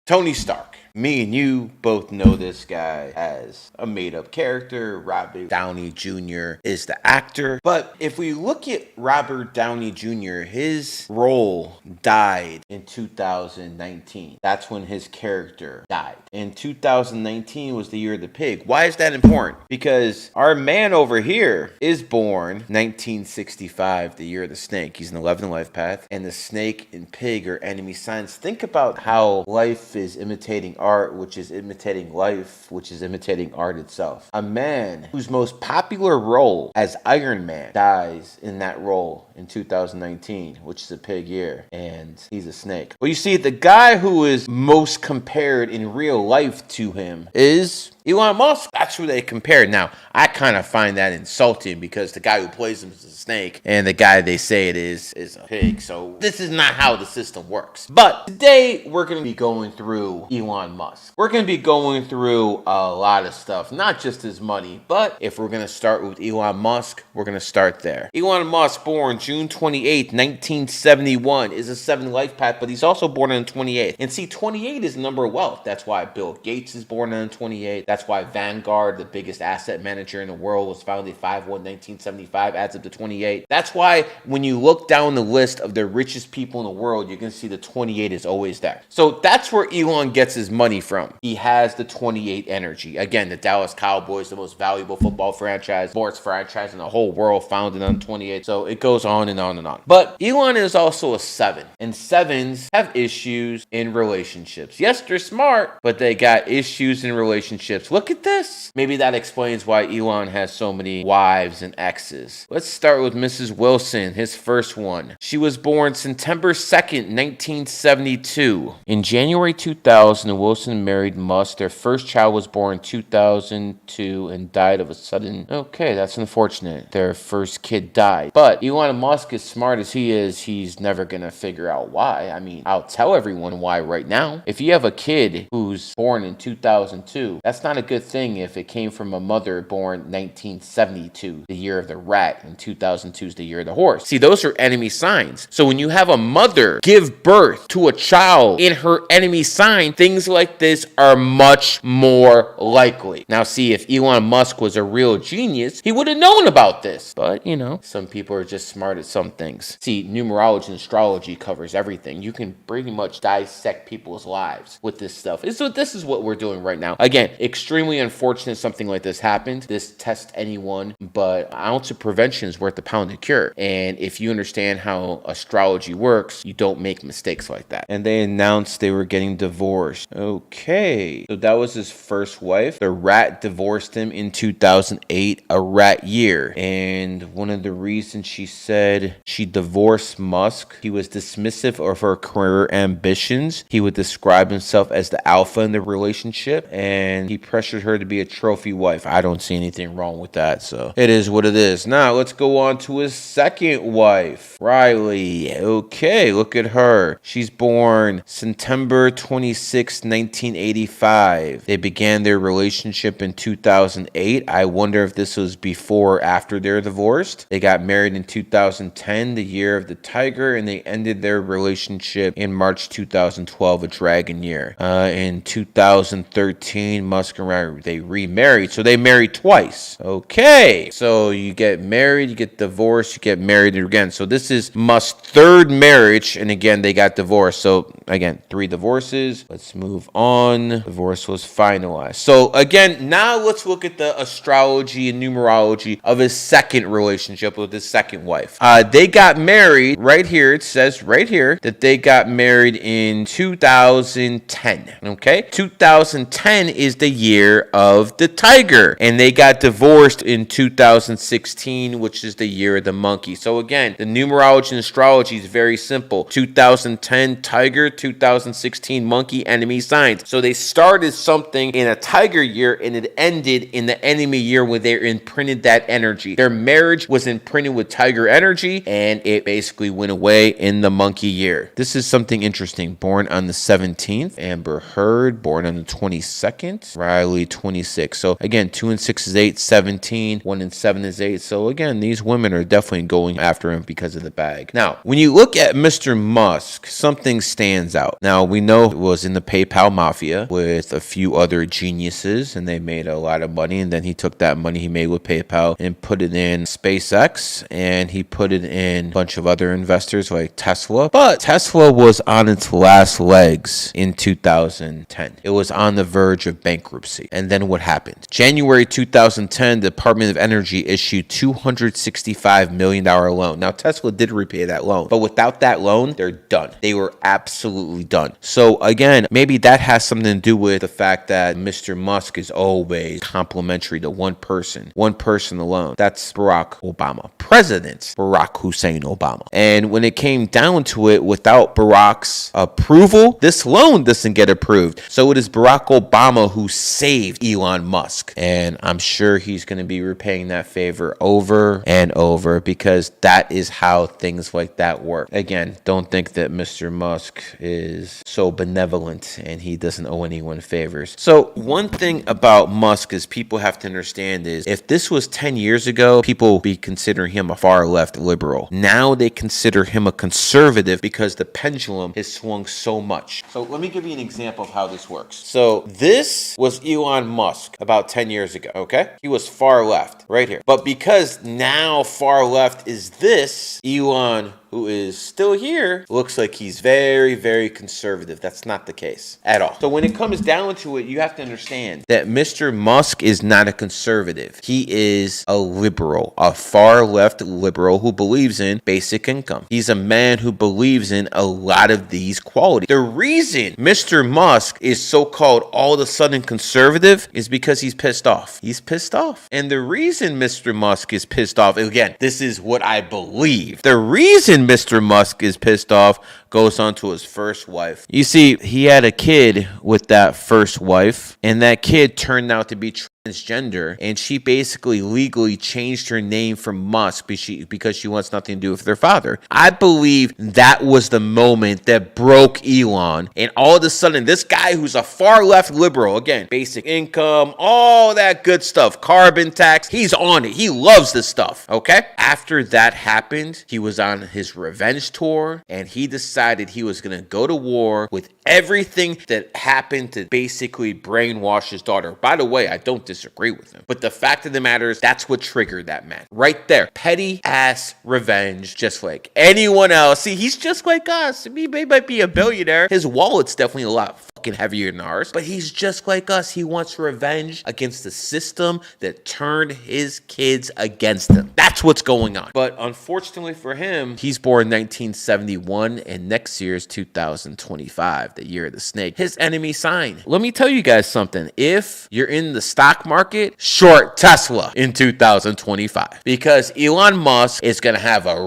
Tony Stark. Me and you both know this guy as a made-up character. Robert Downey Jr. is the actor. But if we look at Robert Downey Jr., his role died in 2019. That's when his character died. And 2019 was the year of the pig. Why is that important? Because our man over here is born 1965, the year of the snake. He's an 11 life path. And the snake and pig are enemy signs. Think about how life is imitating art, which is imitating life, which is imitating art itself. A man whose most popular role as Iron Man dies in that role in 2019, which is a pig year, and he's a snake. Well, you see, the guy who is most compared in real life to him is Elon Musk. That's who they compared. Now, I kind of find that insulting because the guy who plays him is a snake and the guy they say it is a pig. So this is not how the system works. But today we're going to be going through Elon Musk. We're going to be going through a lot of stuff, not just his money, but if we're going to start with Elon Musk, we're going to start there. Elon Musk, born June 28, 1971, is a 7 life path, but he's also born on 28. And see, 28 is the number of wealth. That's why Bill Gates is born on 28. That's why Vanguard, the biggest asset manager in the world, was founded 5/1/1975, adds up to 28. That's why when you look down the list of the richest people in the world, you're going to see the 28 is always there. So that's where Elon gets his money from. He has the 28 energy. Again, the Dallas Cowboys, the most valuable football franchise, sports franchise in the whole world, founded on 28. So it goes on and on and on. But Elon is also a 7, and 7s have issues in relationships. Yes, they're smart, but they got issues in relationships. Look at this. Maybe that explains why Elon has so many wives and exes. Let's start with Mrs. Wilson, his first one. She was born September 2nd, 1972. In January 2000, Wilson married Musk. Their first child was born in 2002 and died of a sudden... Okay, that's unfortunate. Their first kid died. But Elon Musk, as smart as he is, he's never gonna figure out why. I mean, I'll tell everyone why right now. If you have a kid who's born in 2002, that's not a good thing if it came from a mother born 1972, the year of the rat, and 2002 is the year of the horse. See, those are enemy signs. So when you have a mother give birth to a child in her enemy sign, things like this are much more likely. Now, see, if Elon Musk was a real genius, he would have known about this. But, you know, some people are just smart at some things. See, numerology and astrology covers everything. You can pretty much dissect people's lives with this stuff. So this is what we're doing right now. Again, extremely unfortunate something like this happened. This tests anyone, but an ounce of prevention is worth a pound of cure. And if you understand how astrology works, you don't make mistakes like that. And they announced they were getting divorced. Okay. So that was his first wife. The rat divorced him in 2008, a rat year. And one of the reasons she said she divorced Musk, he was dismissive of her career ambitions. He would describe himself as the alpha in the relationship, and he pressured her to be a trophy wife. I don't see anything wrong with that, so it is what it is. Now, let's go on to his second wife, Riley. Okay, look at her. She's born September 26, 1985. They began their relationship in 2008. I wonder if this was before or after they're divorced. They got married in 2010, the year of the tiger, and they ended their relationship in March 2012, a dragon year. In 2013, Musk and Riley, they remarried, so they married twice. Okay, so you get married, you get divorced, you get married again. So this is Musk's third marriage, and again, they got divorced. So again, 3 divorces. Let's move on. Divorce was finalized. So again, now let's look at the astrology and numerology of his second relationship with his second wife. They got married right here. It says right here that they got married in 2010. Okay, 2010 is the year of the tiger, and they got divorced in 2016, which is the year of the monkey. So again, the numerology and astrology is very simple. 2010 tiger, 2016 monkey, enemy signs. So they started something in a tiger year and it ended in the enemy year where they imprinted that energy. Their marriage was imprinted with tiger energy and it basically went away in the monkey year. This is something interesting. Born on the 17th, Amber Heard, born on the 22nd. highly 26. So again, 2 and 6 is 8, 17, 1 and 7 is 8. So again, these women are definitely going after him because of the bag. Now, when you look at Mr. Musk, something stands out. Now, we know it was in the PayPal mafia with a few other geniuses, and they made a lot of money. And then he took that money he made with PayPal and put it in SpaceX, and he put it in a bunch of other investors like Tesla. But Tesla was on its last legs in 2010. It was on the verge of bankruptcy. And then what happened? January 2010, the Department of Energy issued $265 million loan. Now, Tesla did repay that loan, but without that loan, they're done. They were absolutely done. So again, maybe that has something to do with the fact that Mr. Musk is always complimentary to one person alone. That's Barack Obama, President Barack Hussein Obama. And when it came down to it, without Barack's approval, this loan doesn't get approved. So it is Barack Obama who saved Elon Musk. And I'm sure he's going to be repaying that favor over and over, because that is how things like that work. Again, don't think that Mr. Musk is so benevolent and he doesn't owe anyone favors. So one thing about Musk is people have to understand is, if this was 10 years ago, people would be considering him a far left liberal. Now they consider him a conservative because the pendulum has swung so much. So let me give you an example of how this works. So this was Elon Musk about 10 years ago, okay? He was far left right here. But because now far left is this, Elon, who is still here, looks like he's very, very conservative. That's not the case at all. So when it comes down to it, you have to understand that Mr. Musk is not a conservative. He is a liberal, a far left liberal who believes in basic income. He's a man who believes in a lot of these qualities. The reason Mr. Musk is so-called all of a sudden conservative is because he's pissed off. He's pissed off. And the reason Mr. Musk is pissed off, again, this is what I believe. The reason Mr. Musk is pissed off goes on to his first wife. You see, he had a kid with that first wife, and that kid turned out to be transgender, and she basically legally changed her name from Musk because she wants nothing to do with their father. I believe that was the moment that broke Elon, and all of a sudden, this guy who's a far left liberal, again, basic income, all that good stuff, carbon tax, he's on it. He loves this stuff, okay? After that happened, he was on his revenge tour, and he decided he was going to go to war with everything that happened to basically brainwash his daughter. By the way, I don't disagree with him, but the fact of the matter is, that's what triggered that man right there. Petty ass revenge, just like anyone else. See, he's just like us. He might be a billionaire. His wallet's definitely a lot fucking heavier than ours, but he's just like us. He wants revenge against the system that turned his kids against him. That's what's going on. But unfortunately for him, he's born 1971, and next year is 2025, the year of the snake. His enemy sign. Let me tell you guys something. If you're in the stock market, short Tesla in 2025, because Elon Musk is going to have a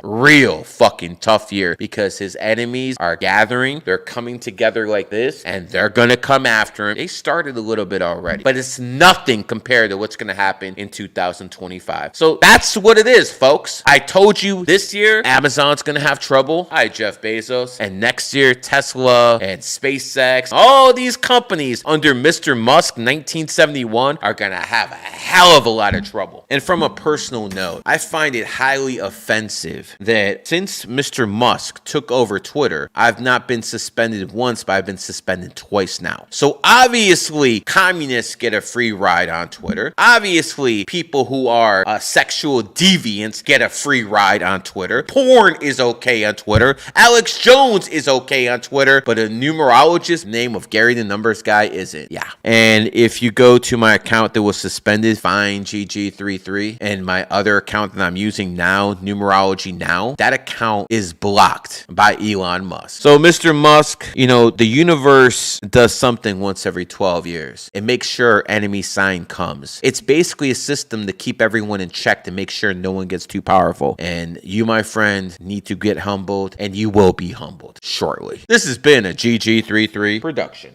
real fucking tough year, because his enemies are gathering. They're coming together like this, and they're going to come after him. They started a little bit already, but it's nothing compared to what's going to happen in 2025. So that's what it is, folks. I told you this year, Amazon's going to have trouble. Hi, Jeff Bezos. And next year, Tesla and SpaceX, all these companies under Mr. Musk, 1971, are going to have a hell of a lot of trouble. And from a personal note, I find it highly offensive that since Mr. Musk took over Twitter, I've not been suspended once, but I've been suspended twice now. So obviously, communists get a free ride on Twitter. Obviously, people who are sexual deviants get a free ride on Twitter. Porn is okay on Twitter. Alex Jones is okay on Twitter, but a numerologist name of Gary the Numbers guy isn't. Yeah. And if you go to my account that was suspended, find GG33, and my other account that I'm using now, Numerology Now, that account is blocked by Elon Musk. So Mr. Musk, you know, the universe does something once every 12 years. It makes sure enemy sign comes. It's basically a system to keep everyone in check, to make sure no one gets too powerful. And you, my friend, need to get humbled, and you will be humbled shortly. This has been a GG33 production.